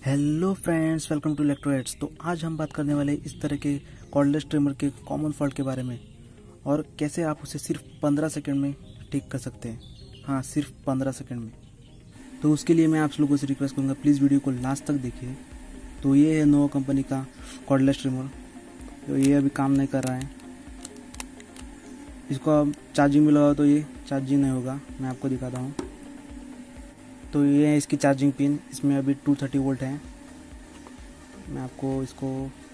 Hello friends, welcome to Electroaids. तो आज हम बात करने वाले इस तरह के कॉर्डलेस ट्रिमर के कॉमन फॉल्ट के बारे में और कैसे आप उसे सिर्फ 15 सेकंड में ठीक कर सकते हैं। हाँ, सिर्फ 15 सेकंड में। तो उसके लिए मैं आप लोगों से रिक्वेस्ट करूँगा, प्लीज़ वीडियो को लास्ट तक देखिए। तो ये है नोवा कंपनी का कॉर्डलेस ट्रिमर। तो ये अभी काम नहीं कर रहा है। इसको आप चार्जिंग में लगाओ तो ये चार्जिंग नहीं होगा। मैं आपको दिखाता हूँ। तो ये है इसकी चार्जिंग पिन। इसमें अभी 230 वोल्ट है। मैं आपको इसको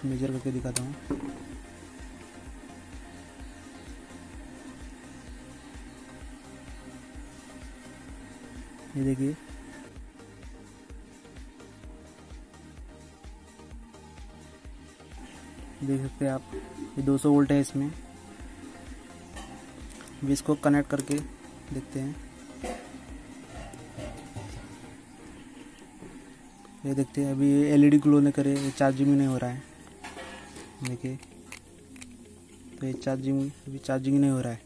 मेजर करके दिखाता हूँ। ये देखिए, देख सकते हैं आप, ये 200 वोल्ट है इसमें। अभी इसको कनेक्ट करके देखते हैं। ये देखते हैं, अभी एलईडी ग्लो नहीं करे, ये चार्जिंग भी नहीं हो रहा है। देखिए, तो ये अभी चार्जिंग नहीं हो रहा है।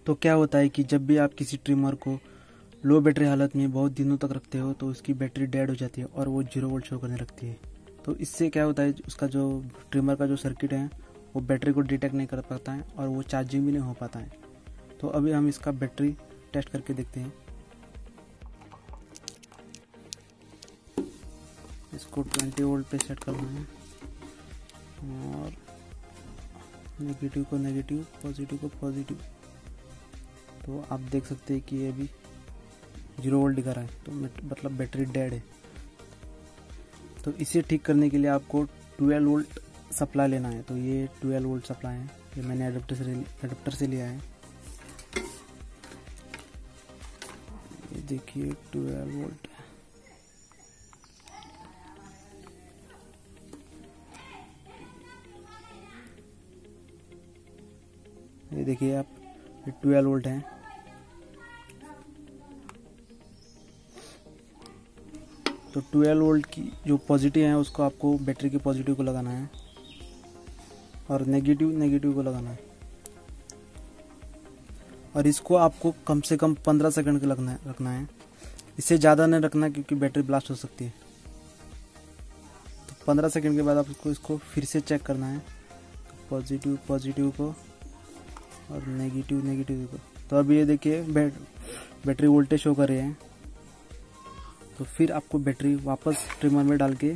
तो क्या होता है कि जब भी आप किसी ट्रिमर को लो बैटरी हालत में बहुत दिनों तक रखते हो तो उसकी बैटरी डेड हो जाती है और वो 0 वोल्ट शो करने लगती है। तो इससे क्या होता है, उसका जो ट्रिमर का जो सर्किट है वो बैटरी को डिटेक्ट नहीं कर पाता है और वो चार्जिंग भी नहीं हो पाता है। तो अभी हम इसका बैटरी टेस्ट करके देखते हैं। इसको 20 वोल्ट पे सेट करना है और नेगेटिव को नेगेटिव, पॉजिटिव को पॉजिटिव। तो आप देख सकते हैं कि ये भी 0 वोल्ट दिखा रहा है, तो मतलब बैटरी डेड है। तो इसे ठीक करने के लिए आपको 12 वोल्ट सप्लाई लेना है। तो ये 12 वोल्ट सप्लाई है, ये मैंने एडाप्टर से लिया है। ये देखिए 12 वोल्ट। ये देखिए आप, ये 12 वोल्ट है। तो 12 वोल्ट की जो पॉजिटिव है उसको आपको बैटरी के पॉजिटिव को लगाना है और नेगेटिव को लगाना है। और इसको आपको कम से कम 15 सेकंड के रखना है। इससे ज़्यादा नहीं रखना क्योंकि बैटरी ब्लास्ट हो सकती है। तो 15 सेकंड के बाद आपको इसको फिर से चेक करना है, पॉजिटिव को और नेगेटिव को। तो अभी ये देखिए बैटरी वोल्टेज शो कर रहे हैं। तो फिर आपको बैटरी वापस ट्रिमर में डाल के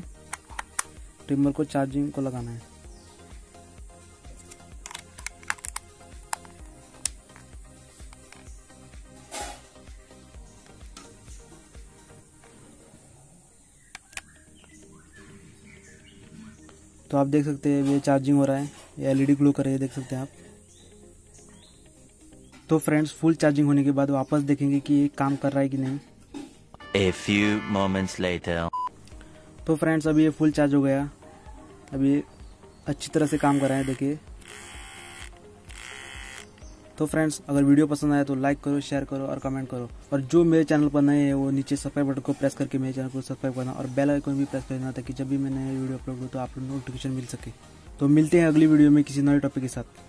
ट्रिमर को चार्जिंग को लगाना है। तो आप देख सकते हैं ये चार्जिंग हो रहा है, ये एलईडी ग्लो कर रही है, देख सकते हैं आप। तो फ्रेंड्स, फुल चार्जिंग होने के बाद वापस देखेंगे कि ये काम कर रहा है कि नहीं। A few moments later. तो फ्रेंड्स, अभी ये फुल चार्ज हो गया। अभी ये अच्छी तरह से काम कर रहा है, देखिए। तो फ्रेंड्स, अगर वीडियो पसंद आया तो लाइक करो, शेयर करो और कमेंट करो। और जो मेरे चैनल पर नए हैं वो नीचे सब्सक्राइब बटन को प्रेस करके मेरे चैनल को सब्सक्राइब करना और बेल आइकन भी प्रेस करना ताकि जब भी मैं नए वीडियो अपलोड करूँ तो आप लोग नोटिफिकेशन मिल सके। तो मिलते हैं अगली वीडियो में किसी नए टॉपिक के साथ।